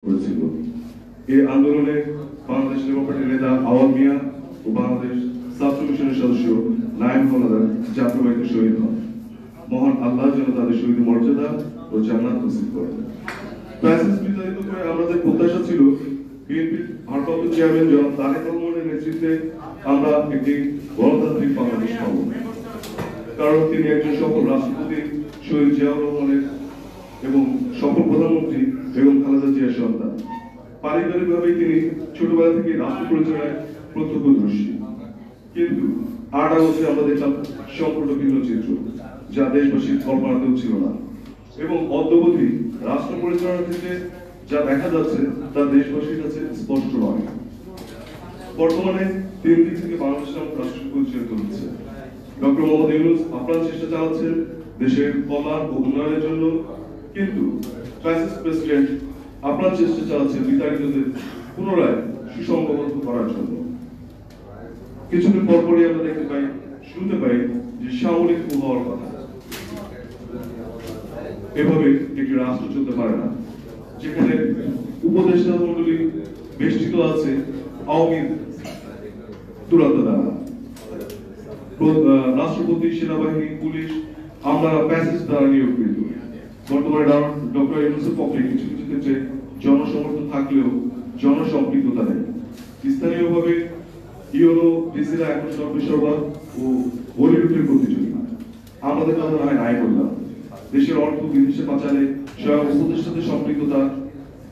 করেছিল। এই আন্দোলনে বাংলাদেশ লেবার পার্টির নেতা আওয়াল মিয়া ও বাংলাদেশ ছাত্র মিশনের সদস্য নায়েম হাওলাদার জাতীয়বাহিনীতে শহীদ হন। মহান আল্লাহ যেন তাদের শহীদ মর্যাদা ও জান্নাত নসিব করেন। ফ্যাসিস্ট বিতাড়িত করে আমাদের প্রত্যাশা ছিল বিএনপির ভারপ্রাপ্ত চেয়ারম্যান জনাব তারেক রহমানের নেতৃত্বে আমরা একটি গণতান্ত্রিক বাংলাদেশ পাবো, কারণ তিনি একজন সফল রাষ্ট্রপতি শহীদ জিয়াউর রহমানের এবং সফল প্রধানমন্ত্রী বেগম খালেদা জিয়ার সন্তান। পারিবারিকভাবেই তিনি ছোটবেলা থেকে রাষ্ট্র পরিচালনায় প্রত্যক্ষদর্শী। কিন্তু ৮ আগস্টে আমরা দেখলাম সম্পূর্ণ ভিন্ন চিত্র, যা দেশবাসীর কল্পনাতেও ছিল না, এবং অদ্যবধি রাষ্ট্র পরিচালনার ক্ষেত্রে যা দেখা যাচ্ছে তা দেশবাসীর কাছে স্পষ্ট নয়। বর্তমানে ৩ দিক থেকে বাংলাদেশ নামক রাষ্ট্র পরিচালিত হচ্ছে। ডক্টর মোহাম্মদ ইউনূস আপ্রাণ চেষ্টা চালাচ্ছেন দেশের কল্যাণ ও উন্নয়নের জন্য, কিন্তু ফ্যাসিস্ট প্রেসিডেন্ট আপ্রাণ চেষ্টা চালাচ্ছেন বিতাড়িতদের পুনরায় সুসংবদ্ধ করার জন্য। কিছুদিন পরপরই আমরা শুনতে পাই যে সামরিক কূপ হওয়ার কথা। এভাবে একটি রাষ্ট্র চলতে পারে না, যেখানে উপদেষ্টা মণ্ডলী বেষ্টিত আছে আওয়ামী দুরাত্মা দ্বারা। রাষ্ট্রপতি, সেনাবাহিনী, পুলিশ আমরা ফ্যাসিস্ট দ্বারা নিয়োগকৃত। বর্তমানে ডক্টর ইউনূসের পক্ষে কিছু কিছু ক্ষেত্রে জনসমর্থন থাকলেও জনসম্পৃক্ততা নেই। স্থানীয়ভাবে ইউনো ডিসিরা এখন সর্বেসর্বা ও বলিউডের প্রতিযোগী। আমাদের কথা নয় নাই করলাম, দেশের অর্থ বিদেশে পাচারে স্বয়ং উপদেষ্টাদের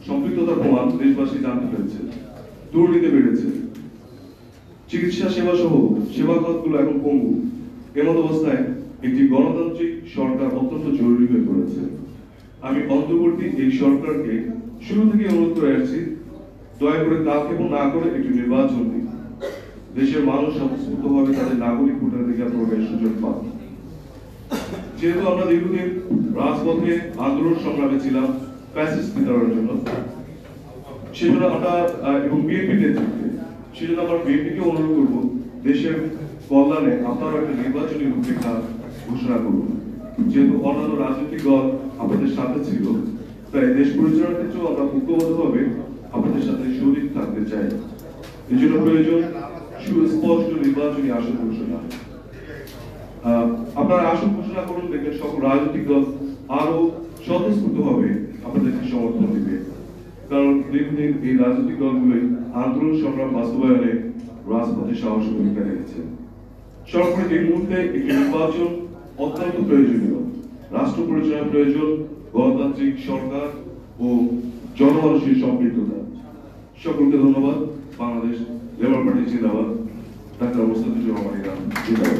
সম্পৃক্ততার প্রমাণ দেশবাসী জানতে পেরেছে। দুর্নীতি বেড়েছে, চিকিৎসা সেবা সহ সেবা খাতগুলো এখন পঙ্গু। এমত অবস্থায় একটি গণতান্ত্রিক সরকার অত্যন্ত জরুরি হয়ে পড়েছে। আমি অন্তর্বর্তী এই সরকারকে শুরু থেকে অনুরোধ করে আসছি, দয়া করে কালক্ষেপণ না করে একটি নির্বাচন দিন। দেশের মানুষ স্বতঃস্ফূর্তভাবে তাদের নাগরিক ভোটাধিকার প্রয়োগের সুযোগ পান। যেহেতু আমরা দীর্ঘদিন রাজপথে আন্দোলন সংগ্রামে ছিলাম ফ্যাসিস্ট বিতাড়ানোর জন্য, সেজন্য আমরা এবং বিএনপি নেতৃত্বে, সেজন্য আমরা বিএনপিকে অনুরোধ করবো দেশের কল্যাণে আপনারা একটা নির্বাচনী রূপরেখা ঘোষণা করুন। যেহেতু অন্যান্য রাজনৈতিক দল আপনাদের সাথে ছিল, তাই দেশ পরিচালনার ক্ষেত্রেও আমরা ঐক্যবদ্ধভাবে আপনাদের সাথে শরিক থাকতে চাই। এই জন্য প্রয়োজন সুস্পষ্ট নির্বাচনী আসন ঘোষণা। আপনারা আসন ঘোষণা করুন, দেখবেন সকল রাজনৈতিক দল আরো স্বতঃস্ফূর্তভাবে আপনাদেরকে সমর্থন দিবে, কারণ দীর্ঘদিন এই রাজনৈতিক দলগুলোই আন্দোলন সংগ্রাম বাস্তবায়নে রাজপথে সাহস ভূমিকা রেখেছে। সরকারের এই মুহূর্তে একটি নির্বাচন অত্যন্ত প্রয়োজনীয়। রাষ্ট্র পরিচালনার প্রয়োজন গণতান্ত্রিক সরকার ও জনমানুষের সম্পৃক্ততা। সকলকে ধন্যবাদ। বাংলাদেশ লেবার পার্টি জিন্দাবাদ। ডাক্তার মোস্তাফিজুর রহমান ইরান জিন্দাবাদ।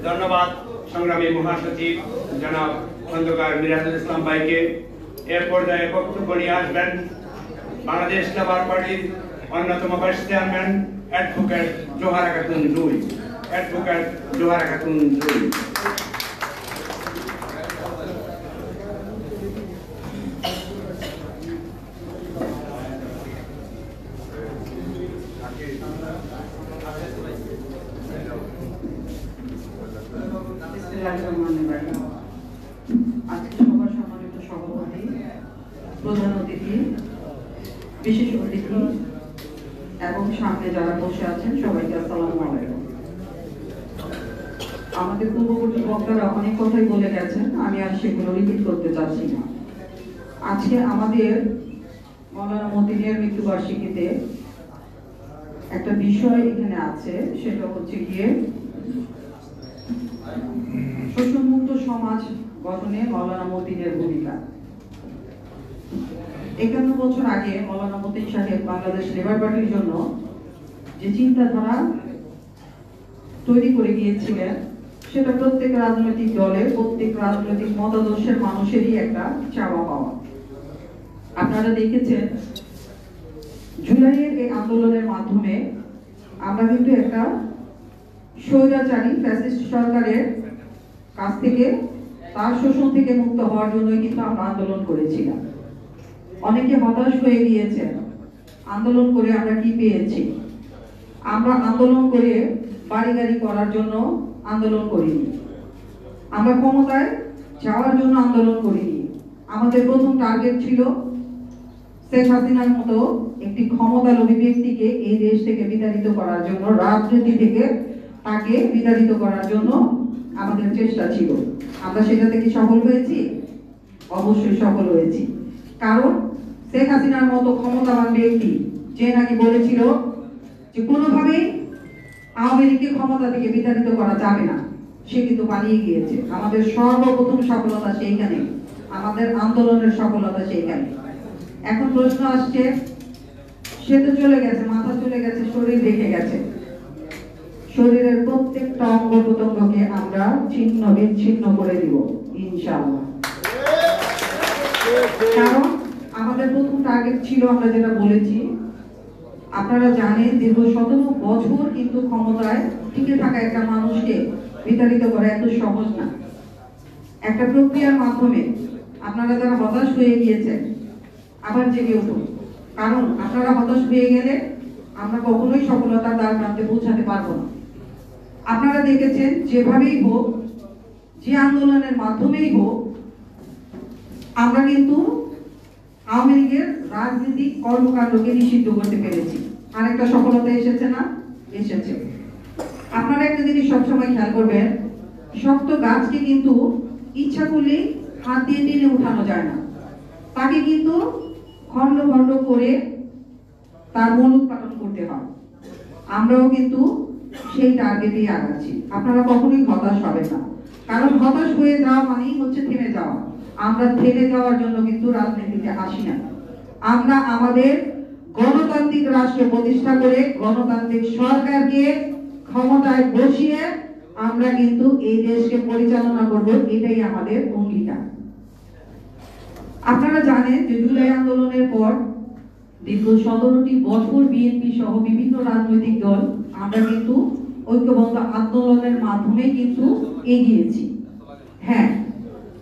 ধন্যবাদ সংগ্রামী মহাসচিব জনাব খন্দকার মিরাজুল ইসলাম ভাইকে। এর পর্যায়ে বক্তব্য নিয়ে আসবেন বাংলাদেশ লেবার পার্টির অন্যতম ভাইস চেয়ারম্যান অ্যাডভোকেট জোহারা খাতুন জুই। অ্যাডভোকেট জোহারা খাতুন জুই। আজকে সবার সম্মানিত সভাপতি, প্রধান অতিথি, বিশেষ অতিথি এবং সামনে যারা বসে আছেন সবাইকে আসসালামু আলাইকুম। আমাদের পূর্ববর্তী বক্তারা অনেক কথাই বলে গেছেন, আমি আর সেগুলো রিপিট করতে চাচ্ছি না। আজকে আমাদের মওলানা মতিনের মৃত্যুবার্ষিকীতে একটা বিষয় এখানে আছে, সেটা হচ্ছে গিয়ে শোষণমুক্ত সমাজ গঠনে মওলানা মতিনের ভূমিকা। 51 বছর আগে মওলানা মতিন সাহেব বাংলাদেশ লেবার পার্টির জন্য যে চিন্তাধারা তৈরি করে গিয়েছিলেন, সেটা প্রত্যেক রাজনৈতিক দলের, প্রত্যেক রাজনৈতিক মতাদর্শের মানুষেরই একটা চাওয়া পাওয়া। আপনারা দেখেছেন জুলাইয়ের এই আন্দোলনের মাধ্যমে আমরা কিন্তু একটা স্বৈরাচারী ফ্যাসিস্ট সরকারের কাছ থেকে, তার শোষণ থেকে মুক্ত হওয়ার জন্যই কিন্তু আমরা আন্দোলন করেছিলাম। অনেকে হতাশ হয়ে গিয়েছেন, আন্দোলন করে আমরা কি পেয়েছি? আমরা আন্দোলন করে বাড়ি গাড়ি করার জন্য আন্দোলন করিনি। আমরা ক্ষমতায় যাওয়ার জন্য আন্দোলন করিনি। আমাদের প্রথম টার্গেট ছিল শেখ হাসিনার মতো একটি ক্ষমতালোভী ব্যক্তিকে এই দেশ থেকে বিতাড়িত করার জন্য, রাজনীতি থেকে তাকে বিতাড়িত করার জন্য আমাদের চেষ্টা ছিল। আমরা সেটাতে কি সফল হয়েছি? অবশ্যই সফল হয়েছি। কারণ শেখ হাসিনার মতো ক্ষমতাবান ব্যক্তি, যে নাকি বলেছিল যে কোনোভাবেই আওয়ামী লীগকে ক্ষমতা থেকে বিতাড়িত করা যাবে না, সে কিন্তু পালিয়ে গিয়েছে। আমাদের সর্বপ্রথম সফলতা সেইখানে, আমাদের আন্দোলনের সফলতা সেইখানে। এখন প্রশ্ন আসছে, সে তো চলে গেছে, মাথা চলে গেছে, শরীর রেখে গেছে। শরীরের প্রত্যেকটা অঙ্গ প্রত্যঙ্গকে আমরা ছিন্ন বিচ্ছিন্ন করে দিব ইনশাআল্লাহ। কারণ আমাদের প্রথম টার্গেট ছিল, আমরা যেটা বলেছি, আপনারা জানেন দীর্ঘ 17 বছর কিন্তু ক্ষমতায় টিকে থাকা একটা মানুষকে বিতাড়িত করা এত সহজ না। একটা প্রক্রিয়ার মাধ্যমে আপনারা যারা হতাশ হয়ে গিয়েছেন আবার জেগে উঠুন। কারণ আপনারা হতাশ হয়ে গেলে আমরা কখনোই সফলতার দ্বার প্রান্তে পৌঁছাতে পারবো না। আপনারা দেখেছেন যেভাবেই হোক, যে আন্দোলনের মাধ্যমেই হোক, আমরা কিন্তু আওয়ামী লীগের রাজনৈতিক কর্মকাণ্ডকে নিষিদ্ধ করতে পেরেছি। আরেকটা সফলতা এসেছে না? এসেছে। আপনারা একটা জিনিস সবসময় খেয়াল করবেন, শক্ত গাছকে কিন্তু ইচ্ছা করলেই হাত দিয়ে টেনে উঠানো যায় না, তাকে কিন্তু খণ্ড খণ্ড করে তার মূল উৎপাদন করতে হয়। আমরাও কিন্তু সেই টার্গেটেই আগাচ্ছি। আপনারা কখনোই হতাশ হবেন না, কারণ হতাশ হয়ে যাওয়া মানেই হচ্ছে থেমে যাওয়া। আমরা থেমে যাওয়ার জন্য কিন্তু রাজনীতিতে আসি না। আমরা আমাদের গণতান্ত্রিক রাষ্ট্র প্রতিষ্ঠা করে, গণতান্ত্রিক সরকারকে ক্ষমতায় বসিয়ে আমরা কিন্তু এই দেশকে পরিচালনা করব, এটাই আমাদের অঙ্গীকার। আপনারা জানেন যে জুলাই আন্দোলনের পর দীর্ঘ 17টি বছর বিএনপি সহ বিভিন্ন রাজনৈতিক দল আমরা কিন্তু ঐক্যবদ্ধ আন্দোলনের মাধ্যমে কিন্তু এগিয়েছি। হ্যাঁ,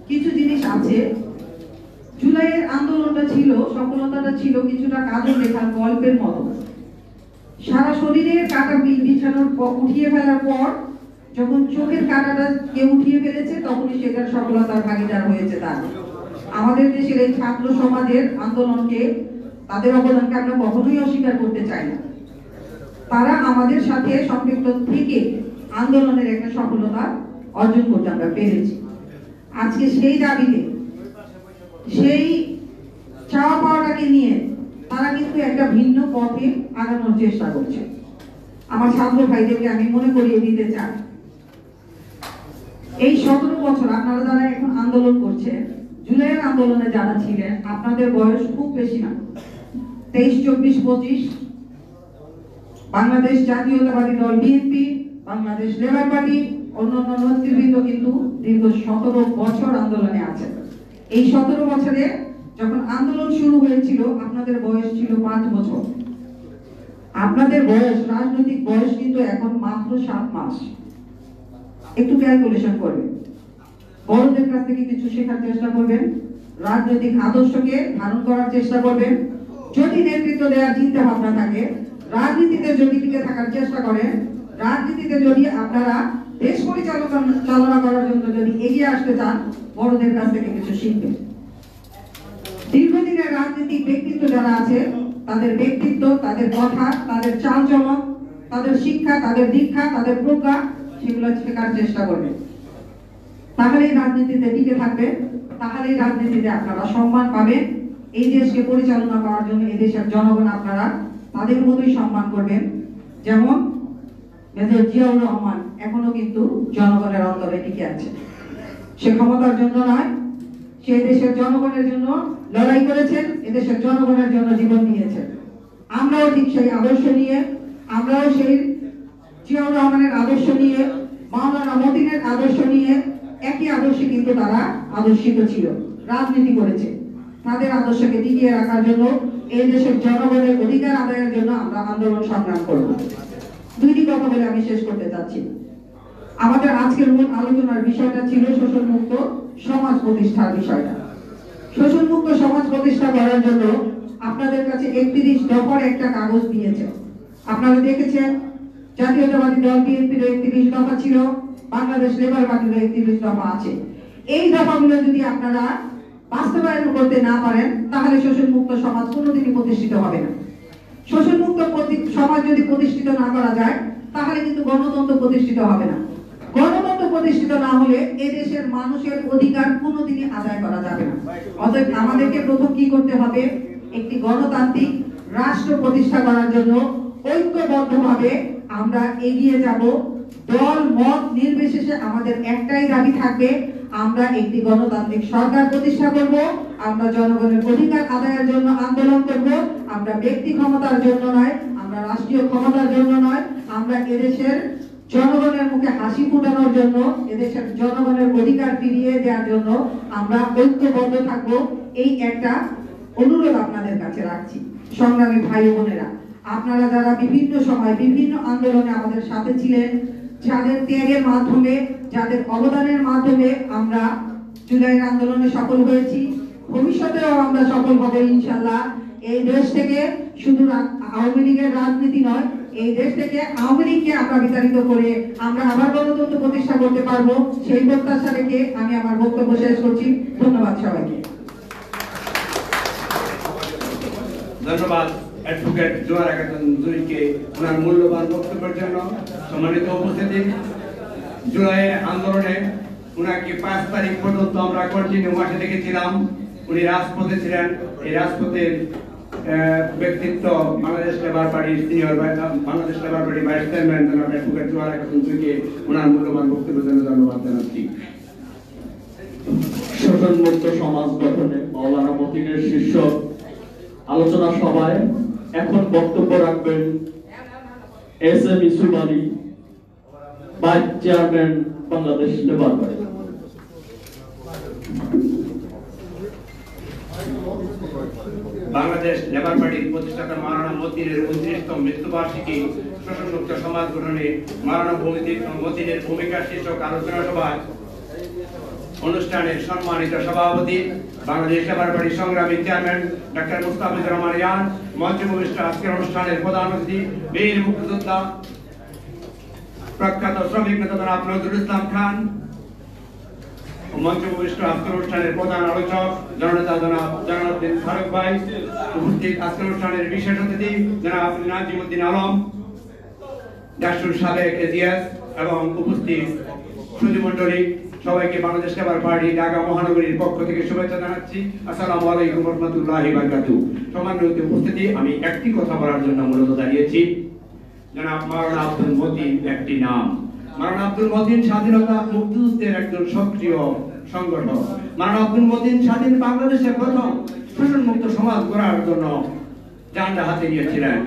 কিছু জিনিস আছে। জুলাইয়ের আন্দোলনটা ছিল, সফলতাটা ছিল কিছুটা কাজল লেখার গল্পের মতো। সারা শরীরের কাটা বিছানোর উঠিয়ে ফেলার পর যখন চোখের কাটাটা কেউ উঠিয়ে ফেলেছে, তখনই সেটার সফলতার ভাগিদার হয়েছে তারা। আমাদের দেশের এই ছাত্র সমাজের আন্দোলনকে, তাদের অবদানকে আমরা কখনোই অস্বীকার করতে চাই না। তারা আমাদের সাথে সম্পৃক্ত থেকে আন্দোলনের একটা সফলতা অর্জন করতে আমরা পেরেছি। আজকে সেই দাবিতে, সেই চাওয়া পাওয়াটাকে নিয়ে তারা কিন্তু একটা ভিন্ন পথে আগানোর চেষ্টা করছে। আমার ছাত্র ভাইদেরকে আমি মনে করিয়ে দিতে চাই, এই 17 বছর আপনারা যারা এখন আন্দোলন করছেন, জুলাইয়ের আন্দোলনে যারা ছিলেন, আপনাদের বয়স খুব বেশি না, 23, 24, 25। বাংলাদেশ জাতীয়তাবাদী দল বিএনপি, বাংলাদেশ লেবার পার্টি, অন্যান্য নেতৃবৃন্দ কিন্তু দীর্ঘ 17 বছর আন্দোলনে আছেন। এই 17 বছরে যখন আন্দোলন শুরু হয়েছিল, আপনাদের বয়স ছিল 5 বছর। আপনাদের বয়স, রাজনৈতিক বয়স কিন্তু এখন মাত্র 7 মাস। একটু ক্যালকুলেশন করবেন, বড়দের কাছ থেকে কিছু শেখার চেষ্টা করবেন, রাজনৈতিক আদর্শকে ধারণ করার চেষ্টা করবেন। যদি নেতৃত্ব দেওয়ার চিন্তা ভাবনা থাকে, রাজনীতিতে যদি টিকে থাকার চেষ্টা করেন, রাজনীতিতে যদি আপনারা দেশ পরিচালনা করার জন্য যদি এগিয়ে আসতে চান, বড়দের কাছ থেকে কিছু শিখবেন। দীর্ঘদিনের রাজনৈতিক ব্যক্তিত্ব যারা আছে, তাদের ব্যক্তিত্ব, তাদের কথা, তাদের চালচলন, তাদের শিক্ষা, তাদের দীক্ষা, তাদের প্রজ্ঞা, সেগুলো শেখার চেষ্টা করবেন। তাহলেই রাজনীতিতে টিকে থাকবে, তাহলেই রাজনীতিতে আপনারা সম্মান পাবেন। এই দেশকে পরিচালনা করার জন্য এই দেশের জনগণ আপনারা তাদের মতোই সম্মান করবেন। যেমন মেজর জিয়াউর রহমান এখনো কিন্তু জনগণের অন্তরে টিকে আছে। সে ক্ষমতার জন্য নয়, সে দেশের জনগণের জন্য লড়াই করেছেন, এদেশের জনগণের জন্য জীবন দিয়েছেন। আমরাও ঠিক সেই আদর্শ নিয়ে, আমরাও সেই জিয়াউর রহমানের আদর্শ নিয়ে, মাওলানা মতিনের আদর্শ নিয়ে, একই আদর্শে কিন্তু তারা আদর্শিত ছিল, রাজনীতি করেছে। তাদের আদর্শকে টিকিয়ে রাখার জন্য, এই দেশের জনগণের অধিকার আদায়ের জন্য আমরা আন্দোলন সংগ্রাম করব। দুইটি কথা বলে আমি শেষ করতে চাচ্ছি। আমাদের আজকের মূল আলোচনার বিষয়টা ছিল শোষণমুক্ত সমাজ প্রতিষ্ঠার বিষয়টা। শোষণমুক্ত সমাজ প্রতিষ্ঠা করার জন্য আপনাদের কাছে 31 দফার একটা কাগজ দিয়েছে। আপনারা দেখেছেন, জাতীয়তাবাদী দল বিএনপির 31 দফা ছিল, বাংলাদেশ লেবার পার্টির 31 দফা আছে। এই দফাগুলো যদি আপনারা বাস্তবায়ন করতে না পারেন তাহলে শোষণ মুক্ত সমাজ কোনোদিনই প্রতিষ্ঠিত হবে না। শোষণ মুক্ত সমাজ যদি প্রতিষ্ঠিত না করা যায় তাহলে কিন্তু গণতন্ত্র প্রতিষ্ঠিত হবে না। গণতন্ত্র প্রতিষ্ঠিত না হলে এই দেশের মানুষের অধিকার কোনোদিনই আদায় করা যাবে না। অতএব আমাদেরকে প্রথম কি করতে হবে, একটি গণতান্ত্রিক রাষ্ট্র প্রতিষ্ঠা করার জন্য ঐক্যবদ্ধভাবে আমরা এগিয়ে যাব। দল মত নির্বিশেষে আমাদের একটাই দাবি থাকবে, আমরা একটি গণতান্ত্রিক সরকার প্রতিষ্ঠা করব, আমরা জনগণের অধিকার আদায়ের জন্য আন্দোলন করব, আমরা ব্যক্তি ক্ষমতার জন্য নয়, আমরা রাষ্ট্রীয় ক্ষমতার জন্য নয়, আমরা এদেশের জনগণের মুখে হাসি ফুটানোর জন্য, এদেশের জনগণের অধিকার ফিরিয়ে দেওয়ার জন্য আমরা ঐক্যবদ্ধ থাকব। এই একটা অনুরোধ আপনাদের কাছে রাখছি। সংগ্রামী ভাই বোনেরা, আপনারা যারা বিভিন্ন সময় বিভিন্ন আন্দোলনে আমাদের সাথে ছিলেন, যাদের ত্যাগের মাধ্যমে, যাদের অবদানের মাধ্যমে আমরা জুলাইয়ের আন্দোলনে সফল হয়েছি, ভবিষ্যতেও আমরা সফল হব ইনশাআল্লাহ। এই দেশ থেকে শুধু আওয়ামী লীগের রাজনীতি নয়, এই দেশ থেকে আওয়ামী লীগকে আমরা বিতাড়িত করে আমরা আবার গণতন্ত্র প্রতিষ্ঠা করতে পারবো, সেই প্রত্যাশা রেখে আমি আমার বক্তব্য শেষ করছি। ধন্যবাদ সবাইকে। ধন্যবাদ অ্যাডভোকেট জোয়ারা খাতুন জুরিকে ওনার মূল্যবান বক্তব্যের জন্য। সম্মানিত উপস্থিতি, জুলাই আন্দোলনে উনাকে 5 তারিখ পর্যন্ত আমরা কন্টিনিউ মাঠে দেখেছিলাম। উনি রাজপথে ছিলেন। এই রাজপথের ব্যক্তিত্ব বাংলাদেশ লেবার পার্টির সিনিয়র বাংলাদেশ লেবার পার্টির ভাইস চেয়ারম্যান জনাব অ্যাডভোকেট জোয়ারা খাতুন জুরিকে ওনার মূল্যবান বক্তব্যের জন্য ধন্যবাদ জানাচ্ছি। শোষণ মুক্ত সমাজ গঠনে মাওলানা মতিনের শীর্ষক আলোচনা সভায় এখন বক্তব্য রাখবেন SM. Yusuf Ali, vice chairman Bangladesh labour party. Bangladesh labour পার্টির প্রতিষ্ঠাতা মাওলানা মতিনের 29তম মৃত্যুবার্ষিকী শোষণ মুক্ত সমাজ গঠনে মাওলানা মতিনের ভূমিকা শীর্ষক আলোচনা সভায় অনুষ্ঠানের সম্মানিত সভাপতি বাংলাদেশ লেবার পার্টির সংগ্রামী চেয়ারম্যান ডাক্তার মুস্তাফিজুর রহমান ইয়ান, মঞ্চে উপবিষ্ট আজকের অনুষ্ঠানের প্রধান অতিথি বীর মুক্তিযোদ্ধা প্রখ্যাত শ্রমিক নেতা জনাব নজরুল ইসলাম খান, মঞ্চে উপবিষ্ট আজকের অনুষ্ঠানের প্রধান আলোচক জননেতা জনাব জালালউদ্দিন ফারুক ভাই, উপস্থিত আজকের অনুষ্ঠানের বিশেষ অতিথি জনাব নাজিমউদ্দিন আলম, ডাকসুর সাবেক এজিএস এবং উপস্থিত সুধীমণ্ডলী, সবাইকে বাংলাদেশ লেবার পার্টি ঢাকা মহানগরীর পক্ষ থেকে শুভেচ্ছা জানাচ্ছি। আসসালামু আলাইকুম ওয়া রাহমাতুল্লাহি ওয়া বারাকাতুহু। সম্মানিত উপস্থিতি, আমি একটি কথা বলার জন্য মূলত দাঁড়িয়েছি। জনাব মাওলানা আব্দুল মতিন একটি নাম। মাওলানা আব্দুল মতিন স্বাধীনতা মুক্তিযুদ্ধের একজন সক্রিয় সংগঠক। মাওলানা আব্দুল মতিন স্বাধীন বাংলাদেশের প্রথম শোষণ মুক্ত সমাজ গড়ার জন্য জানটা হাতে নিয়েছিলেন।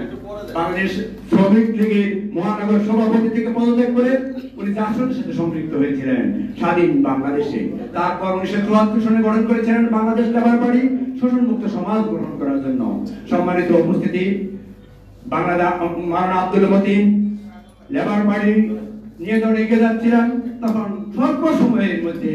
বাংলাদেশ শ্রমিক লীগের মহানগর সভাপতি থেকে পদত্যাগ করে উনি জাসদের সাথে সম্পৃক্ত হয়েছিলেন স্বাধীন বাংলাদেশে। তারপর 1974 সনে গঠন করেছিলেন বাংলাদেশ লেবার পার্টি শোষণ মুক্ত সমাজ গঠন করার জন্য। সম্মানিত উপস্থিতি, মাওলানা আব্দুল মতিন লেবার পার্টি নিয়ে যখন এগিয়ে যাচ্ছিলেন তখন স্বল্প সময়ের মধ্যে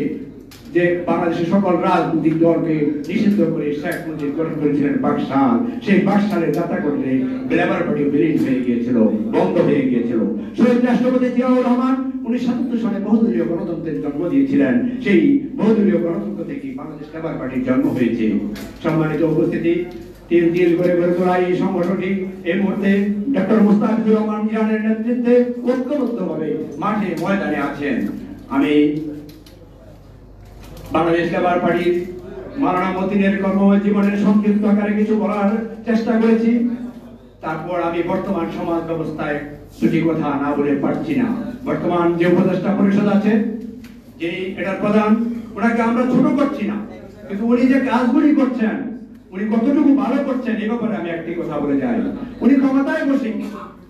যে বাংলাদেশের সকল রাজনৈতিক দলকে নিষিদ্ধ করে শেখ মুজিব গঠন করেছিলেন বাকশাল। সেই বাকশালে যাত্রা করলে লেবার পার্টি বিলীন হয়ে গিয়েছিল, বন্ধ হয়ে গিয়েছিল। শহীদ রাষ্ট্রপতি জিয়াউর রহমান 1977 সনে বহুদলীয় গণতন্ত্রের জন্ম দিয়েছিলেন। সেই বহুদলীয় গণতন্ত্র থেকে বাংলাদেশ লেবার পার্টির জন্ম হয়েছে। সম্মানিত উপস্থিতি, তিল তিল করে গড়ে তোলা এই সংগঠনটি এই মুহূর্তে ডক্টর মুস্তাফিজুর রহমান ইরানের নেতৃত্বে ঐক্যবদ্ধভাবে মাঠে ময়দানে আছেন। আমি বাংলাদেশ লেবার পার্টির মাওলানা মতিনের কর্মজীবনের সংক্ষিপ্ত আকারে কিছু বলার চেষ্টা করেছি। তারপর আমি বর্তমান সমাজ ব্যবস্থায় দুটি কথা না বলে পারছি না। বর্তমান যে উপদেষ্টা পরিষদ আছে, যে এটার প্রধান, ওনাকে আমরা ছোট করছি না, কিন্তু উনি যে কাজগুলি করছেন, উনি কতটুকু ভালো করছেন এই ব্যাপারে আমি একটি কথা বলে যাই। উনি ক্ষমতায় বসে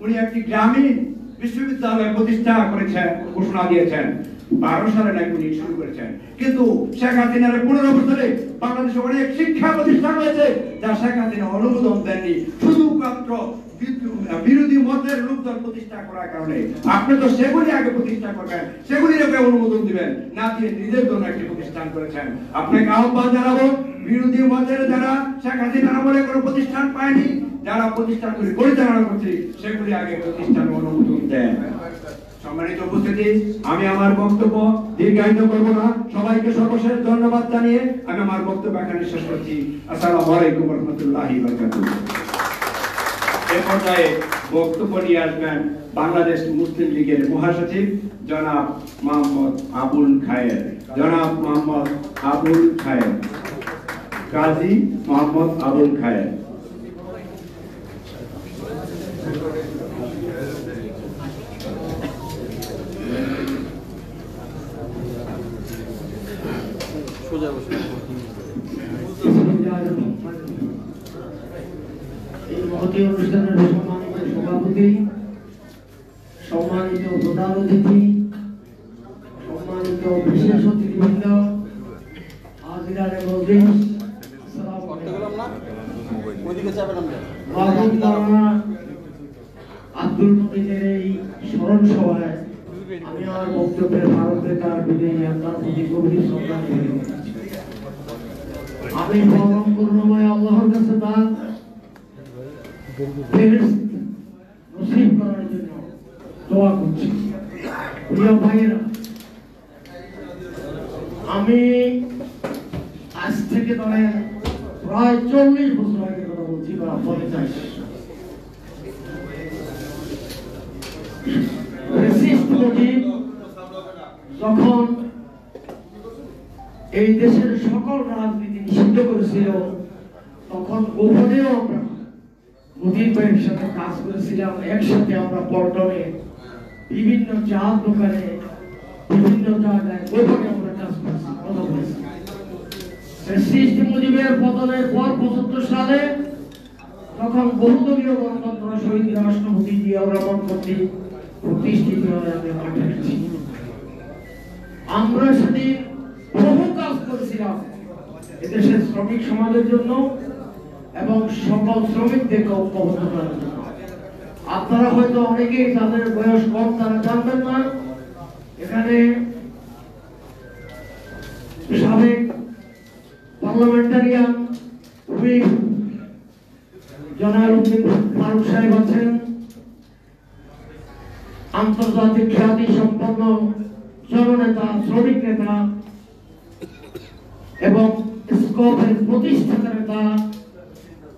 উনি একটি গ্রামীণ বিশ্ববিদ্যালয় প্রতিষ্ঠা করেছেন, ঘোষণা দিয়েছেন। 12 সালে নাকি উনি শুরু করেছেন, কিন্তু শেখ হাসিনার 15 বছরে বাংলাদেশে অনেক শিক্ষা প্রতিষ্ঠান হয়েছে যা শেখ হাসিনা অনুমোদন দেননি, শুধুমাত্র বিরোধী মতের লোকজন প্রতিষ্ঠা করার কারণে। আপনি তো সেগুলি আগে প্রতিষ্ঠা করবেন, সেগুলির আগে অনুমোদন দিবেন, না দিয়ে নিজের জন্য একটি প্রতিষ্ঠান করেছেন। আপনাকে আহ্বান জানাবো, বিরোধী মতের যারা শেখ হাসিনার আমলে কোনো প্রতিষ্ঠান পায়নি, যারা প্রতিষ্ঠানগুলি পরিচালনা করছে, সেগুলি আগে প্রতিষ্ঠান অনুমোদন দেন। সম্মানিত উপস্থিতি, আমি আমার বক্তব্য দীর্ঘায়িত করব না। সবাইকে সর্বশেষ ধন্যবাদ জানিয়ে আমি আমার বক্তব্য এখানে শেষ করছি। আসসালামু আলাইকুম ওয়া রাহমাতুল্লাহি ওয়া বারাকাতুহু। এই পর্যায়ে বক্তব্য নিয়ে আসবেন বাংলাদেশ মুসলিম লীগের মহাসচিব জনাব মোহাম্মদ আবুল খায়ের। জনাব মোহাম্মদ আবুল খায়ের, কাজী মোহাম্মদ আবুল খায়ের। এই মহতী অনুষ্ঠানের সম্মানিত সভাপতি, সম্মানিত প্রধান অতিথি, সম্মানিত বিশেষ অতিথিবৃন্দ, হাজিরানে মজলিস, আব্দুল মতিনের এই স্মরণ সভায় আমি আমার বক্তব্যের ভারতে তার বিদায়ী আপনার প্রতি গভীর শ্রদ্ধা নিবেদন করছি। আমি পরম করুণাময় আল্লাহর কাছে তার নসিব করার জন্য দোয়া করছি। প্রিয় ভাইয়েরা, আমি আজ থেকে ধরেন প্রায় 40 বছর আগে কথা বলছি, বা 50। যখন এই দেশের সকল রাজনীতি নিষিদ্ধ করেছিল, তখন গোপনেও আমরা মুদির ভাইয়ের সাথে কাজ করেছিলাম। একসাথে আমরা পল্টনে বিভিন্ন চা দোকানে বিভিন্ন জায়গায় গোপনে আমরা কাজ করেছি, কথা বলেছি। মুজিবের পতনের পর 75 সালে তখন বহুদলীয় গণতন্ত্র শহীদ রাষ্ট্রপতি জিয়াউর রহমান কর্তৃক প্রতিষ্ঠিত হয়েছে। আমরা সেদিন বহু কাজ করেছিলাম এদেশের শ্রমিক সমাজের জন্য এবং সকল শ্রমিকদেরকে ঐক্যবদ্ধ করার জন্য। আপনারা হয়তো অনেকেই, তাদের বয়স কম, তারা জানবেন না, এখানে সাবেক পার্লামেন্টারিয়ান হুইপ জনালউদ্দিন ফারুক সাহেব আছেন, আন্তর্জাতিক খ্যাতি সম্পন্ন জননেতা, শ্রমিক নেতা এবং স্কপের প্রতিষ্ঠাতা নেতা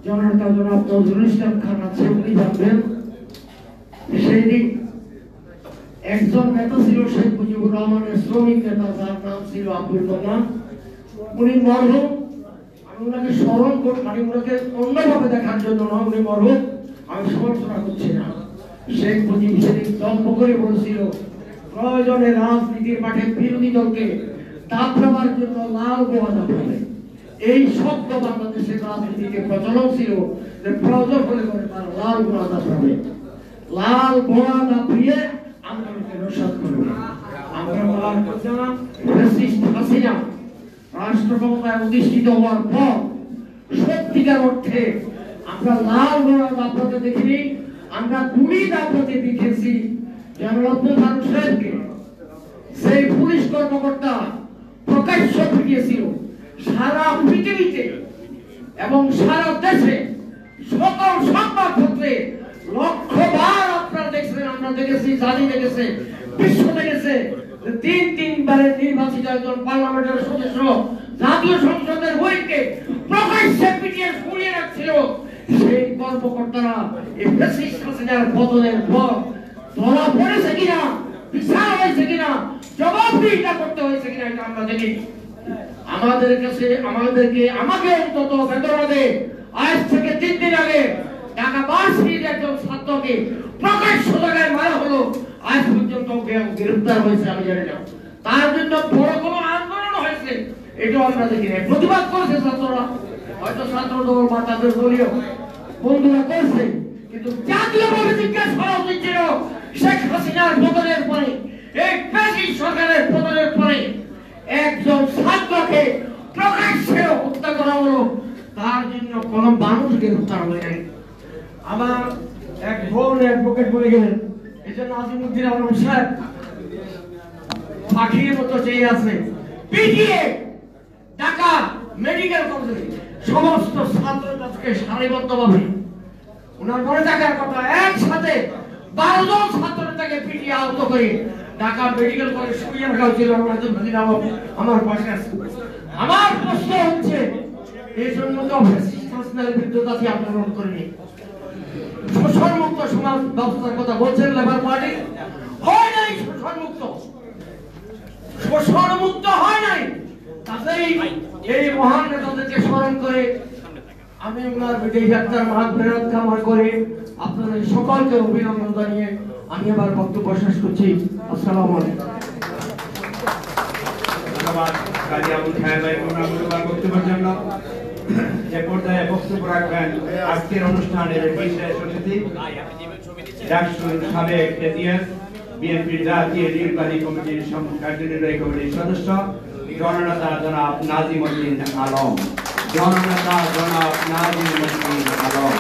জননেতা জনাব নজরুল ইসলাম খান আছে, উনি জানবেন। সেই দিন একজন নেতা ছিল শেখ মুজিবুর রহমানের শ্রমিক নেতা, যার নাম ছিল আব্দুল মোল্লা। উনি মরহুম। আমি ওনাকে স্মরণ করি, মানে ওনাকে অন্যভাবে দেখার জন্য না, উনি মরহুম, আমি সমালোচনা করছি না। শেখ মুজিব সেদিন দম্ভ করে বলেছিল, প্রয়োজনে রাজনীতির মাঠে বিরোধী দলকে দাবড়াবার জন্য লাল গোয়া দাবড়াবে। এই শব্দ বাংলাদেশের রাজনীতিতে প্রচলন ছিল যে প্রয়োজন হলে করে তার লাল গোয়া দাবড়াবে, লাল গোয়া দাবড়িয়ে আন্দোলনকে রসাদ করবে। আমরা বলার কথা, ফ্যাসিস্ট হাসিনা রাষ্ট্র ক্ষমতায় অধিষ্ঠিত হওয়ার পর সত্যিকার অর্থে আমরা লাল গোয়া দাবড়াতে দেখিনি, আমরা গুলি দাবড়াতে দেখেছি। জনালউদ্দিন ফারুক সাহেবকে সেই পুলিশ কর্মকর্তা প্রকাশ্য পিটিয়েছিল। সারা পৃথিবীতে এবং সারা দেশে সকল সংবাদপত্রে লক্ষবার আপনারা দেখছেন, আমরা দেখেছি, জাতি দেখেছে, বিশ্ব দেখেছে, 3 নির্বাচিত একজন পার্লামেন্টের সদস্য জাতীয় সংসদের হুইপকে প্রকাশ্যে পিটিয়ে ঝুলিয়ে রাখছিল। সেই কর্মকর্তারা এই ফ্যাসিস্ট হাসিনার পতনের পর ধরা পড়েছে কিনা, বিচার হয়েছে কিনা, জবাবদিহিতা করতে হয়েছে কিনা, এটা আমরা দেখি। আমাদের কাছে আমাকে অন্তত বেদনা দেয়, আজ থেকে 3 দিন আগে ঢাকা ভার্সিটির একজন ছাত্রকে প্রকাশ্য জায়গায় মারা হলো, আজ পর্যন্ত গ্রেফতার হয়েছে আমি জানি না। তার জন্য বড় কোনো আন্দোলন হয়েছে এটাও আমরা দেখি না। প্রতিবাদ করেছে ছাত্ররা, হয়তো ছাত্র দল বা তাদের দলীয় বন্ধুরা করছে, কিন্তু জাতীয়ভাবে জিজ্ঞাসা করা উচিত ছিল শেখ হাসিনার পতনের পরে, এই ফ্যাসিস্ট সরকারের পতনের পরে একজন ছাত্রকে প্রকাশ্যে হত্যা করা হলো, তার জন্য কোন মানুষকে হত্যা হয় নাই। আমার এক বোন অ্যাডভোকেট বলে গেলেন, এই জন্য আজিমুদ্দিন আলম সাহেব পাখির মতো চেয়ে আছে, পিটিয়ে ঢাকা মেডিকেল কলেজে সমস্ত ছাত্রকে সারিবদ্ধভাবে, ওনার মনে থাকার কথা, একসাথে 12 জন ছাত্র তাকে পিটিয়ে আহত করে ঢাকা মেডিকেল কলেজ সরিয়ে রাখা হয়েছিল। আমার পাশে আছে। আমার প্রশ্ন হচ্ছে এই জন্য তো ফ্যাসিস্টের বিরুদ্ধে আন্দোলন করেনি। শোষণ মুক্ত সমাজ ব্যবস্থার কথা বলছেন লেবার পার্টি, হয় নাই শোষণ মুক্ত হয় নাই। তাতেই এই মহান নেতাদেরকে স্মরণ করে আমি ওনার বিদেশী আত্মার মহান ফেরত কামনা করে আপনাদের সকলকে অভিনন্দন জানিয়ে আমি আমার বক্তব্য শেষ করছি। আসসালামু আলাইকুম। ধন্যবাদ কাজী আবুল খায়ের ভাই মূল্যবান বক্তব্যের জন্য। যে পর্যায়ে বক্তব্য রাখবেন আজকের অনুষ্ঠানের বিশেষ অতিথি ডাকসুর সাবেক এজিএস বিএনপির জাতীয় নির্বাহী কমিটির কার্যনির্বাহী কমিটির সদস্য জননেতা জনাব নাজিমউদ্দিন আলম। জননেতা জনাব নাজিমউদ্দিন আলম।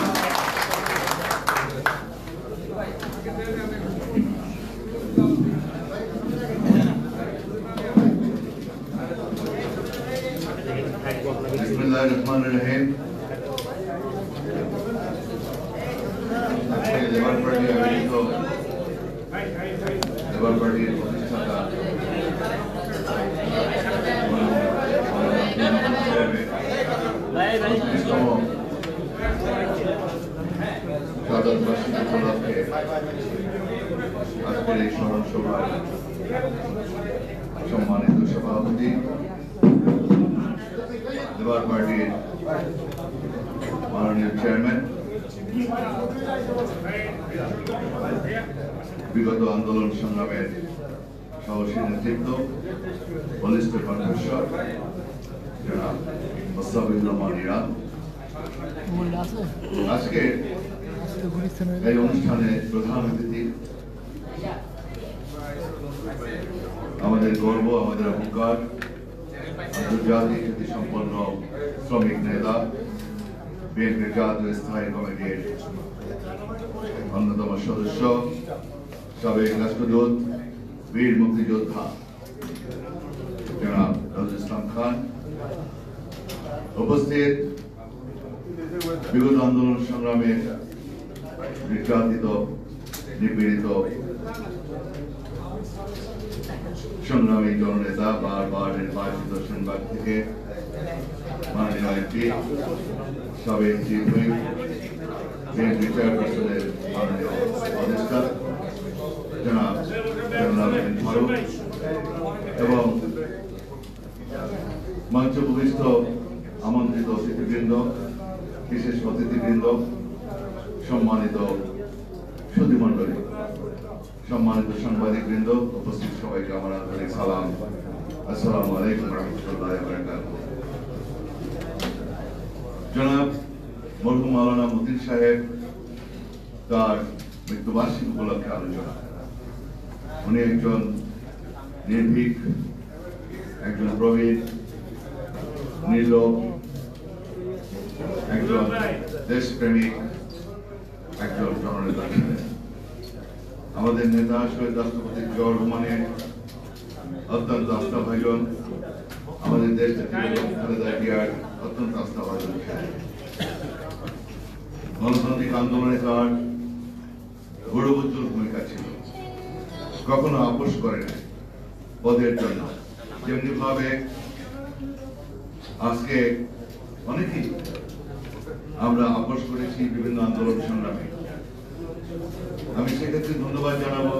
बिस्मिल्लाहिर्रहमानिर्रहीम। लेबर पार्टी आयोजित लेबर पार्टी प्रतिष्ठाता আজকের এই স্মরণ সভার সম্মানিত সভাপতি लेबर पार्टी माननीय चेयरमैन विगत आंदोलन संग्रामेर साहसी नेतृत्व बलिष्ठ कण्ठस्वर जनाब मोस्ताफिजुर रहमान इरान আজকে এই অনুষ্ঠানে প্রধান অতিথি আমাদের গর্ব আমাদের অহংকার আন্তর্জাতিক খ্যাতিসম্পন্ন শ্রমিক নেতা বিএনপির জাতীয় স্থায়ী কমিটির অন্যতম সদস্য সাবেক রাষ্ট্রদূত বীর মুক্তিযোদ্ধা জনাব নজরুল ইসলাম খান, উপস্থিত বিগত আন্দোলন সংগ্রামে নির্যাতিত নিপীড়িত সংগ্রামী জননেতা বারবার নির্বাচিত সেনবাগ থেকে মাননীয় এমপি সাবেক চিফ হুইপ বিএনপি চেয়ারপারসনের মাননীয় উপদেষ্টা জনাব ফারুক এবং মঞ্চ উপবিষ্ট আমন্ত্রিত অতিথিবৃন্দ, বিশেষ অতিথিবৃন্দ, সম্মানিত সুধীমণ্ডলী, সম্মানিত সাংবাদিকবৃন্দ, উপস্থিত সবাইকে আমার আন্তরিক সালাম। আসসালামু আলাইকুম ওয়া রাহমাতুল্লাহি ওয়া বারাকাতুহু। জনাব মরহুম মাওলানা মতিন সাহেব তার মৃত্যুবার্ষিকী উপলক্ষে আলোচনা। উনি একজন নির্ভীক, একজন প্রবীণ, নির্লোভ, একজন দেশপ্রেমিক, একজন জননেতা ছিলেন। আমাদের নেতা শহীদ রাষ্ট্রপতি জিয়াউর রহমানের অত্যন্ত আস্থাভাজন, আমাদের দেশ খালেদা জিয়ার অত্যন্ত আস্থাভাজন ছিলেন। গণতান্ত্রিক আন্দোলনে তার গৌরবোজ্জ্বল ভূমিকা ছিল, কখনো আপোষ করে নাই পদের জন্য। যেমনি ভাবে আজকে অনেকেই আমরা আপোষ করেছি বিভিন্ন আন্দোলন সংগ্রামে। আমি সেক্ষেত্রে ধন্যবাদ জানাবো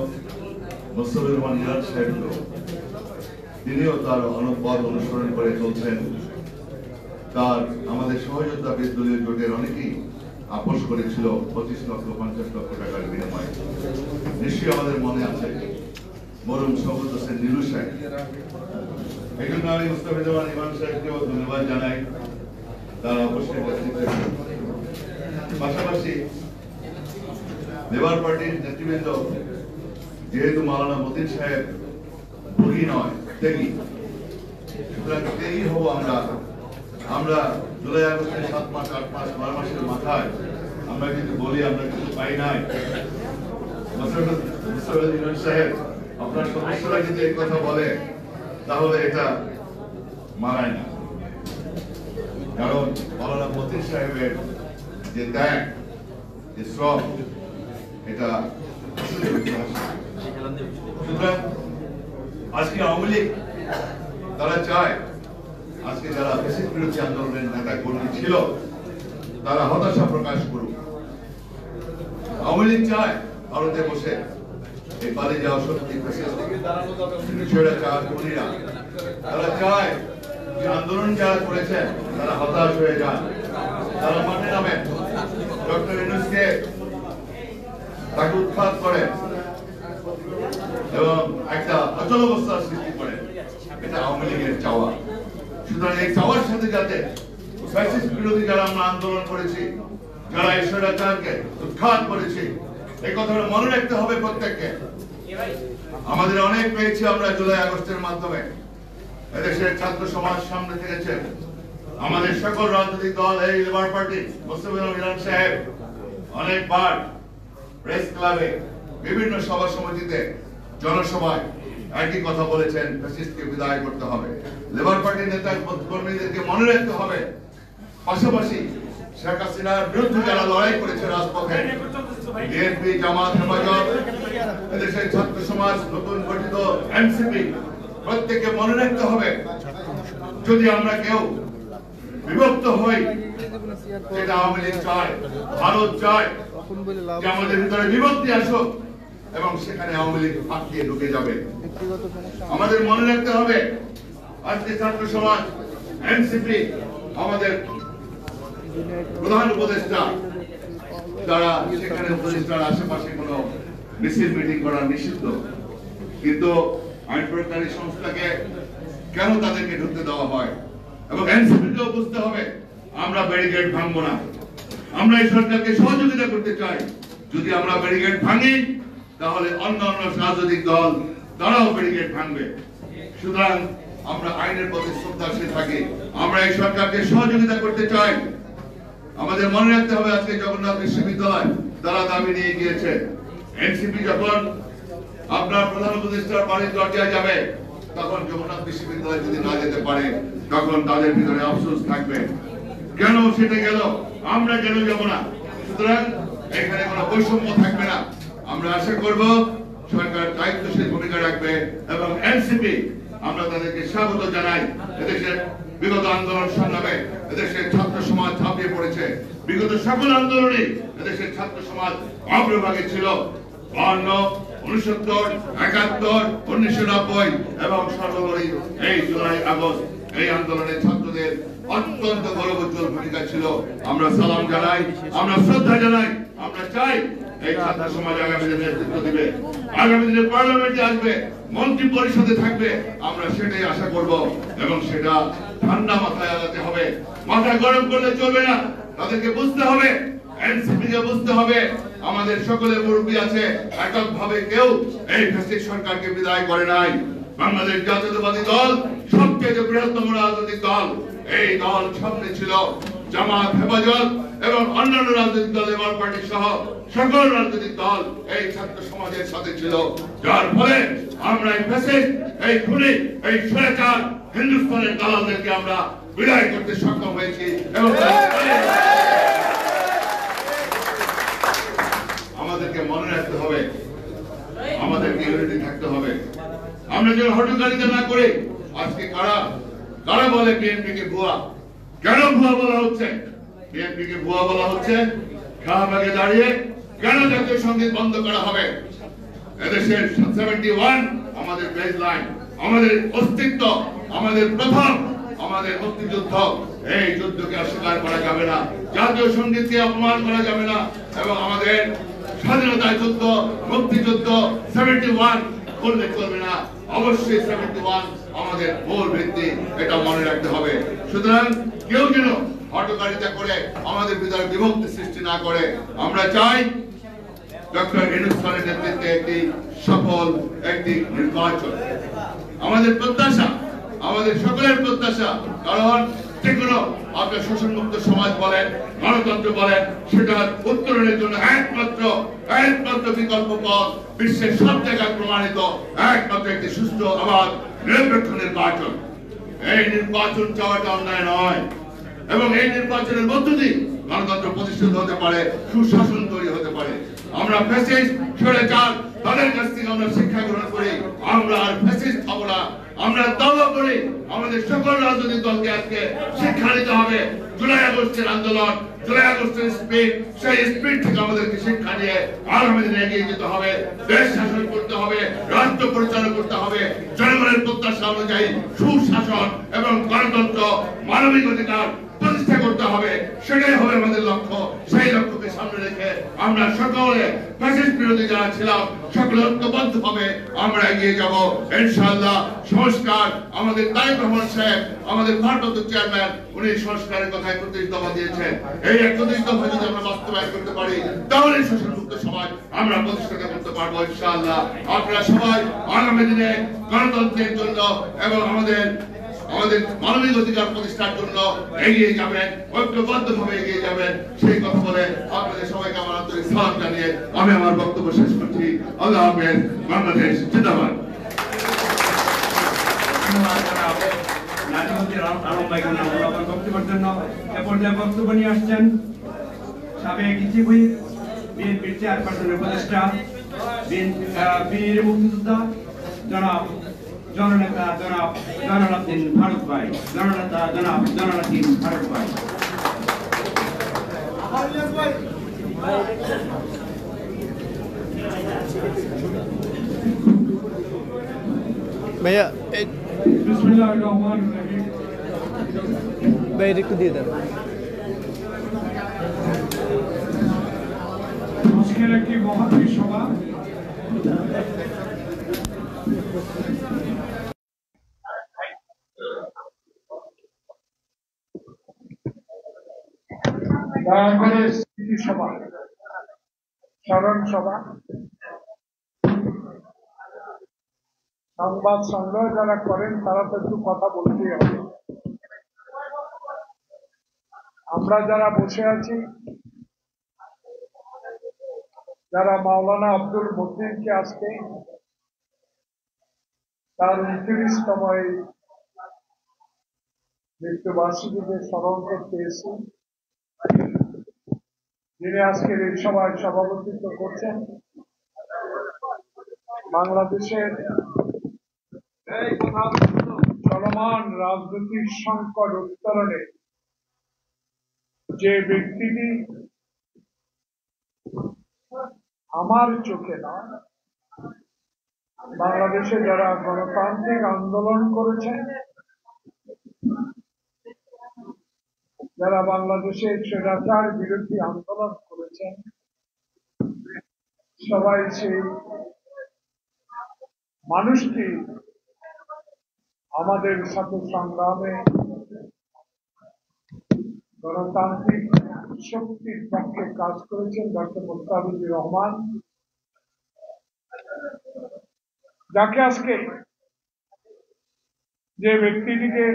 মোস্তাফিজুর রহমান ইরান সাহেবকে। তিনিও তার পথ অনুসরণ করে চলছেন। তার আমাদের সহযোদ্ধা দলীয় জোটের অনেকেই আপোষ করেছিল 25,50,00,000 টাকার বিনিময়ে। নিশ্চয়ই আমাদের মনে আছে মরহুম শওকত হোসেন নীলু সাহেব। এই জন্য আমি মোস্তাফিজুর রহমান ইরান সাহেবকেও ধন্যবাদ জানাই তার আপোষের নেতৃত্বের জন্য। পাশাপাশি লেবার পার্টির নেতৃবৃন্দ, যেহেতু মাওলানা মতিন সাহেব ভোগী নয় ত্যাগী, সুতরাং ত্যাগী হবো আমরা জুলাই আগস্টের 7 মাস 8 মাস 12 মাসের মাথায় আমরা কিন্তু বলি আমরা কিছু পাই নাই। মোস্তাফিজুর ইরান সাহেব আপনার সদস্যরা যদি এই কথা বলে তাহলে এটা মানায় না, কারণ মাওলানা মতিন সাহেবের যে ত্যাগ, যে শ্রম, এটা সুতরাং আজকে আওয়ামী লীগ তারা চায় আজকে যারা ফ্যাসিস্ট বিরোধী আন্দোলনের নেতা কর্মী ছিল তারা হতাশা প্রকাশ করুক। আওয়ামী লীগ চায় ভারতে বসে এই পালিয়ে যাওয়া শক্তি কর্মীরা তারা চায় যে আন্দোলন যারা করেছেন তারা হতাশ হয়ে যান, তারা মাঠে নামেন, ডক্টর ইউনূসকে তাকে উৎখাত করেন এবং একটা অচল অবস্থার সৃষ্টি করেন। এটা আওয়ামী লীগের চাওয়া। সুতরাং এই চাওয়ার সাথে যাতে ফ্যাসিস্ট বিরোধী যারা আমরা আন্দোলন করেছি, যারা এই স্বৈরাচারকে উৎখাত করেছি, এই কথাটা মনে রাখতে হবে প্রত্যেককে। আমাদের অনেক পেয়েছি আমরা জুলাই আগস্টের মাধ্যমে। এদেশের ছাত্র সমাজ সামনে থেকেছে, আমাদের সকল রাজনৈতিক দল, এই লেবার পার্টি, মোস্তফা মিরান সাহেব অনেকবার প্রেস ক্লাবে, বিভিন্ন সভা সমিতিতে, জনসভায় একই কথা বলেছেন, ফ্যাসিস্টকে বিদায় করতে হবে। লেবার পার্টির নেতা কর্মীদেরকে মনে রাখতে হবে, পাশাপাশি শেখ হাসিনার বিরুদ্ধে যারা লড়াই করেছে রাজপথে, বিএনপি, জামাত, হেফাজত, এদেশের ছাত্র সমাজ, নতুন গঠিত এনসিপি, প্রত্যেককে মনে রাখতে হবে যদি আমরা কেউ বিভক্ত হই, যেটা আওয়ামী লীগ চায়, ভারত চায় যে আমাদের ভিতরে বিভক্তি আসুক এবং সেখানে আওয়ামী লীগ ফাঁক দিয়ে ঢুকে যাবে। আমাদের মনে রাখতে হবে আজকে ছাত্র সমাজ, এনসিপি, আমাদের প্রধান উপদেষ্টা যারা সেখানে উপদেষ্টার আশেপাশে কোনো মিছিল মিটিং করা নিষিদ্ধ, কিন্তু আইন প্রয়োগকারী সংস্থাকে কেন তাদেরকে ঢুকতে দেওয়া হয়? এবং এনসিপিকেও বুঝতে হবে আমরা ব্যারিকেড ভাঙবো না, আমরা এই সরকারকে সহযোগিতা করতে চাই। যদি আমরা ব্যারিকেড ভাঙি তাহলে অন্যান্য রাজনৈতিক দল তারাও ব্যারিকেড ভাঙবে। সুতরাং আমরা আইনের প্রতি শ্রদ্ধাশীল থাকি, আমরা এই সরকারকে সহযোগিতা করতে চাই। আমাদের মনে রাখতে হবে আজকে জগন্নাথ বিশ্ববিদ্যালয় তারা দাবি নিয়ে গিয়েছে, এনসিপি যখন আপনার প্রধান উপদেষ্টার বাড়ির দরজায় যাবে তখন জগন্নাথ বিশ্ববিদ্যালয় যদি না যেতে পারে তখন তাদের ভিতরে আফসোস থাকবে, কেন সেটা গেল, আমরা কেন যাব না। সুতরাং এখানে কোনো বৈষম্য থাকবে না। আমরা আশা করব সরকার দায়িত্বশীল ভূমিকা রাখবে এবং এনসিপি আমরা তাদেরকে স্বাগত জানাই। এদেশের বিগত আন্দোলন সংগ্রামে এদেশের ছাত্র সমাজ ঝাঁপিয়ে পড়েছে, বিগত সকল আন্দোলনে এদেশের ছাত্র সমাজ অগ্রভাগে ছিল। 52, 69, 71, 1990 এবং সর্বোপরি এই জুলাই আগস্ট এই আন্দোলনে ছাত্রদের অত্যন্ত গৌরবোজ্জ্বল ভূমিকা ছিল। আমরা সালাম জানাই, আমরা শ্রদ্ধা জানাই, আমরা চাই এই ছাত্র সমাজ আগামী দিনে নেতৃত্ব দিবে, আগামী দিনে পার্লামেন্টে আসবে, মন্ত্রী পরিষদে থাকবে। আমরা সেটাই আশা করব এবং সেটা ঠান্ডা মাথায় আগাতে হবে, মাথা গরম করলে চলবে না। তাদেরকে বুঝতে হবে, এনসিপি কে বুঝতে হবে আমাদের সকলের মুরব্বী আছে, এককভাবে কেউ এই ফ্যাসিস্ট সরকারকে বিদায় করে নাই। বাংলাদেশ জাতীয়তাবাদী দল সবচেয়ে বৃহত্তম রাজনৈতিক দল, এই দল সামনে ছিল জামাত, হেফাজত এবং অন্যান্য রাজনৈতিক দল, লেবার পার্টি সহ সকল রাজনৈতিক দল এই ছাত্র সমাজের সাথে ছিল, যার ফলে আমরা এই ফ্যাসিস্ট, এই খুনি, এই স্বৈরাচার হিন্দুস্তানের দালালদেরকে আমরা বিদায় করতে সক্ষম হয়েছি। এবং আমাদেরকে মনে রাখতে হবে, আমাদেরকে ইউনিটি থাকতে হবে। আমরা যেন হটকারিতা না করে আজকে কারা বলে বিএনপি কে ভুয়া, কেন ভুয়া বলা হচ্ছে? বিএনপি কে ভুয়া বলা হচ্ছে শাহবাগে দাঁড়িয়ে কেন জাতীয় সঙ্গীত বন্ধ করা হবে? এদেশের 71 আমাদের বেস লাইন, আমাদের অস্তিত্ব, আমাদের প্রথম, আমাদের মুক্তিযুদ্ধ, এই যুদ্ধকে অস্বীকার করা যাবে না, জাতীয় সঙ্গীতকে অপমান করা যাবে না এবং আমাদের স্বাধীনতা যুদ্ধ, মুক্তিযুদ্ধ 71 করলে চলবে না। অবশ্যই 71 আমাদের মূল ভিত্তি, এটা মনে রাখতে হবে। সুতরাং কেউ যেন হটকারিতা করে আমাদের ভিতরে বিভক্তি সৃষ্টি না করে। আমরা চাই ডক্টর ইউনূস খানের নেতৃত্বে একটি সফল একটি নির্বাচন আমাদের প্রত্যাশা, আমাদের সকলের প্রত্যাশা। কারণ যেকোনো আপনার শোষণমুক্ত সমাজ বলেন, গণতন্ত্র বলেন, সেটার উত্তরণের জন্য একমাত্র বিকল্প পথ বিশ্বের সব জায়গায় প্রমাণিত একমাত্র একটি সুষ্ঠু আবাদ নিরপেক্ষ নির্বাচন। এই নির্বাচন চাওয়াটা অন্যায় নয় এবং এই নির্বাচনের মধ্য দিয়ে গণতন্ত্র প্রতিষ্ঠিত হতে পারে, সুশাসন তৈরি হতে পারে। আমরা ফ্যাসিস্ট, স্বৈরাচার, তাদের কাছ থেকে আমরা শিক্ষা গ্রহণ করি, আমরা আর ফ্যাসিস্ট হব না। আমরা দাওয়া করি আমাদের সকল রাজনৈতিক দলকে আজকে শিক্ষা নিতে হবে। জুলাই আগস্টের আন্দোলন, জুলাই আগস্টের স্পিড, সেই স্পিড থেকে আমাদেরকে শিক্ষা নিয়ে আগামী দিনে এগিয়ে যেতে হবে। দেশ শাসন করতে হবে, রাষ্ট্র পরিচালনা করতে হবে জনগণের প্রত্যাশা অনুযায়ী সুশাসন এবং গণতন্ত্র, মানবিক অধিকার প্রতিষ্ঠা করতে হবে। সেটাই হবে আমাদের লক্ষ্য। সেই লক্ষ্যকে সামনে রেখে আমরা সকলে ফ্যাসিস্ট বিরোধী যারা ছিলাম সকলে ঐক্যবদ্ধ হবে আমরা এগিয়ে যাব ইনশাআল্লাহ। সংস্কার আমাদের তারেক রহমান সাহেব, আমাদের ভারপ্রাপ্ত চেয়ারম্যান, উনি সংস্কারের কথা 31 দফা দিয়েছেন। এই 31 দফা যদি আমরা বাস্তবায়ন করতে পারি তাহলে শোষণমুক্ত সমাজ আমরা প্রতিষ্ঠা করতে পারবো ইনশাআল্লাহ। আপনারা সবাই আগামী দিনে গণতন্ত্রের জন্য এবং আমাদের মানবিক অধিকার প্রতিষ্ঠার জন্য এগিয়ে যাবেন, ঐক্যবদ্ধভাবে এগিয়ে যাবেন, সেই কথা বলে আপনাদের সবাইকে আমার আন্তরিক সালাম জানিয়ে আমি আমার বক্তব্য শেষ করছি। আল্লাহ হাফেজ। বাংলাদেশ জিন্দাবাদ। বক্তব্যের জন্য এ পর্যায়ে বক্তব্য নিয়ে আসছেন সাবেক চিফ হুইপ, বিএনপির চেয়ারপারসনের উপদেষ্টা, বীর মুক্তিযোদ্ধা জনাব জননেতা জনাব জয়নাল ফারুক ভাই, জননেতা জনাব জয়নাল ফারুক ভাই। ভাইয়া বিসমিল্লাহির রহমানির রহিম। ভাই এটা একটু দিয়ে দেন। আজকের একটি মহাবীর সভা দয়া করে স্মৃতি সভা, স্মরণ সভা, সংবাদ সংগ্রহ যারা করেন তারা তো একটু কথা বলতেই হবে। আমরা যারা বসে আছি, যারা মাওলানা আব্দুল মতিনকে আজকে তার 29তম মৃত্যুবার্ষিকীতে স্মরণ করতে এসেছি, যিনি আজকের এই সভায় সভাপতিত্ব করছেন বাংলাদেশের চলমান রাজনৈতিক সংকট উত্তরণে যে ব্যক্তিটি আমার চোখে না, বাংলাদেশে যারা গণতান্ত্রিক আন্দোলন করেছেন, যারা বাংলাদেশের স্বৈরাচার বিরোধী আন্দোলন করেছেন, সবাই সেই মানুষটি আমাদের সাথে সংগ্রামে গণতান্ত্রিক শক্তির পক্ষে কাজ করেছেন, ডক্টর মোস্তাফিজুর রহমান, যাকে আজকে যে ব্যক্তিটিকে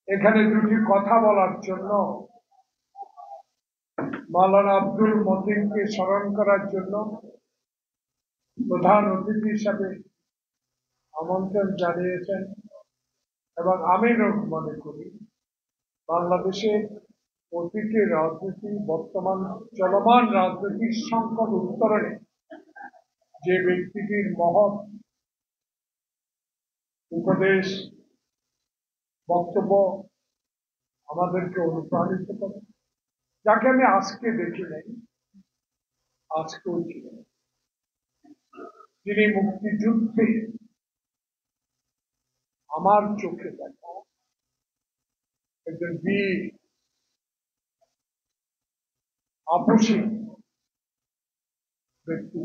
এখানে দুটি কথা বলার জন্য, মাওলানা আব্দুল মতিনকে স্মরণ করার জন্য প্রধান অতিথি হিসাবে আমন্ত্রণ জানিয়েছেন, এবং আমি মনে করি বাংলাদেশের প্রতিটি রাজনীতি, বর্তমান চলমান রাজনৈতিক সংকট উত্তরণে যে ব্যক্তিটির মহৎ উপদেশ, বক্তব্য আমাদেরকে অনুপ্রাণিত করে, যাকে আমি আজকে দেখি নাই, আজকেও ছিলেন, যিনি মুক্তিযুদ্ধে আমার চোখে দেখা একজন বীর আপসী ব্যক্তি।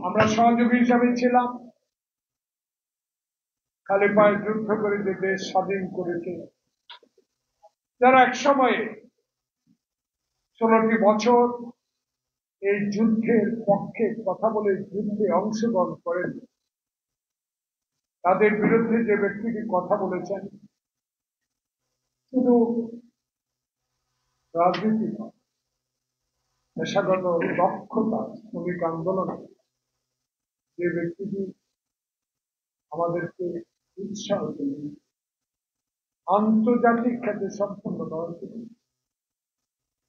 আমরা সহযোগী হিসাবে ছিলাম, খালি পায়ে যুদ্ধ করে যে দেশ স্বাধীন করেছে, যারা এক সময়ে 16টি বছর এই যুদ্ধের পক্ষে কথা বলে যুদ্ধে অংশগ্রহণ করেন, তাদের বিরুদ্ধে যে ব্যক্তিটি কথা বলেছেন, শুধু রাজনীতি নয়, পেশাগত দক্ষতা, শ্রমিক আন্দোলনে যে ব্যক্তিটি আমাদেরকে উৎসাহ দিলেন, আন্তর্জাতিক খ্যাতি সম্পন্ন নয়,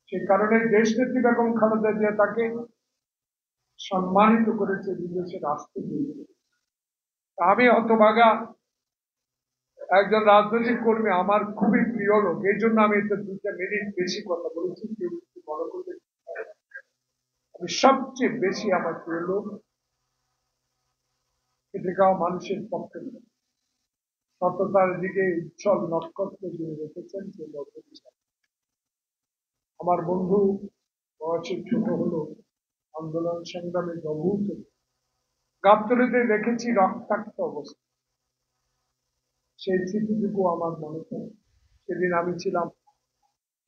সে কারণে দেশনেত্রী বেগম খালেদা জিয়া তাকে সম্মানিত করেছে বিদেশে রাষ্ট্র দিয়েছে। আমি হতভাগা একজন রাজনৈতিক কর্মী, আমার খুবই প্রিয় লোক, এই জন্য আমি এতে 2 মিনিট বেশি কথা বলেছি। কেউ কিছু মনে করবে, আমি সবচেয়ে বেশি আমার প্রিয় লোক এটাও মানুষের পক্ষে সততার দিকে উজ্জ্বল নক্ষত্র দিয়ে রেখেছেন যে লোক। আমার বন্ধু বয়সে ছোট হলো, আন্দোলন সংগ্রামে গভূত, গাবতলীতে রেখেছি রক্তাক্ত অবস্থা, সেই স্মৃতিটুকু আমার মনে পড়ে। সেদিন আমি ছিলাম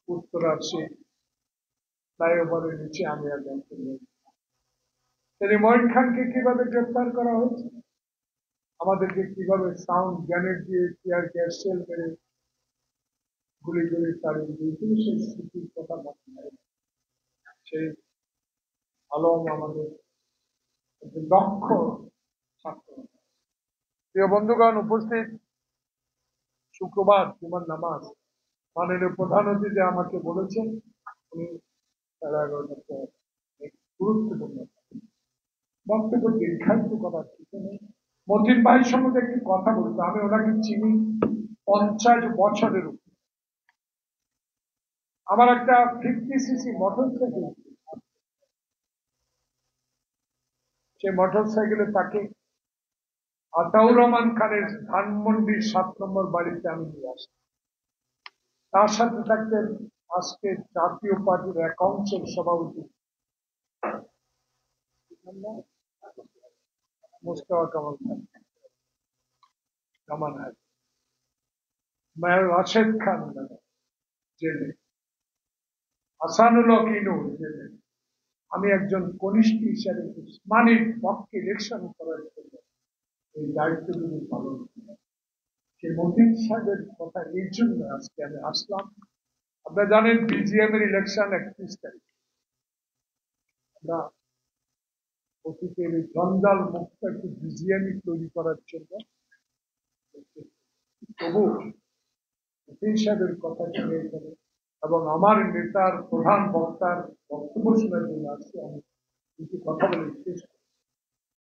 উত্তরার সেই ফ্লাইওভারের নিচে, আমি আর তিনি মঈন খানকে কিভাবে গ্রেপ্তার করা হয়েছে, আমাদেরকে কিভাবে সাউন্ড গ্রেনেড দিয়ে টিয়ার গ্যাস শেল মেরে গুলি করে তাড়িয়ে দিয়েছিল, সেই স্মৃতির কথা মনে হয়। সেই আলম আমাদের দক্ষ ছাত্র। প্রিয় বন্ধুগণ উপস্থিত, শুক্রবার জুমার নামাজ মাননীয় প্রধান অতিথি আমাকে বলেছেন উনি 11:30টার পর গুরুত্বপূর্ণ বক্তব্য দীর্ঘায়িত করার কিছু নেই। মতিন ভাইয়ের সম্বন্ধে একটি কথা বলতো, আমি ওনাকে চিনি 50 বছরের উপর। আমার একটা 50cc মোটরসাইকেল, সেই মোটরসাইকেলে তাকে আতাউর রহমান খানের ধানমন্ডির 7 নম্বর বাড়িতে আমি নিয়ে আসি। তার সাথে থাকতেন আজকে জাতীয় পার্টির এক অংশের সভাপতি মোস্তফা কামাল খান, কামান হাজি, মেয়র রাশেদ খান জেলে, হাসানুল হক ইনু জেলে। আমি একজন কনিষ্ঠ হিসাবে উসমানীর পক্ষে ইলেকশন করার জন্য এই দায়িত্বগুলি পালন করি। সেই মতিন সাহেবের কথা এই জন্য আজকে আমি আসলাম। আপনারা জানেন বিজিএম এর ইলেকশন 31 তারিখ। আমরা অতীতের এই জঞ্জাল মুক্ত একটি বিজিএমই তৈরি করার জন্য, তবু মতিন সাহেবের কথা শুনে এখানে এবং আমার নেতার প্রধান বক্তার বক্তব্য শোনার জন্য আসছি। আমি কিছু কথা বলে শেষ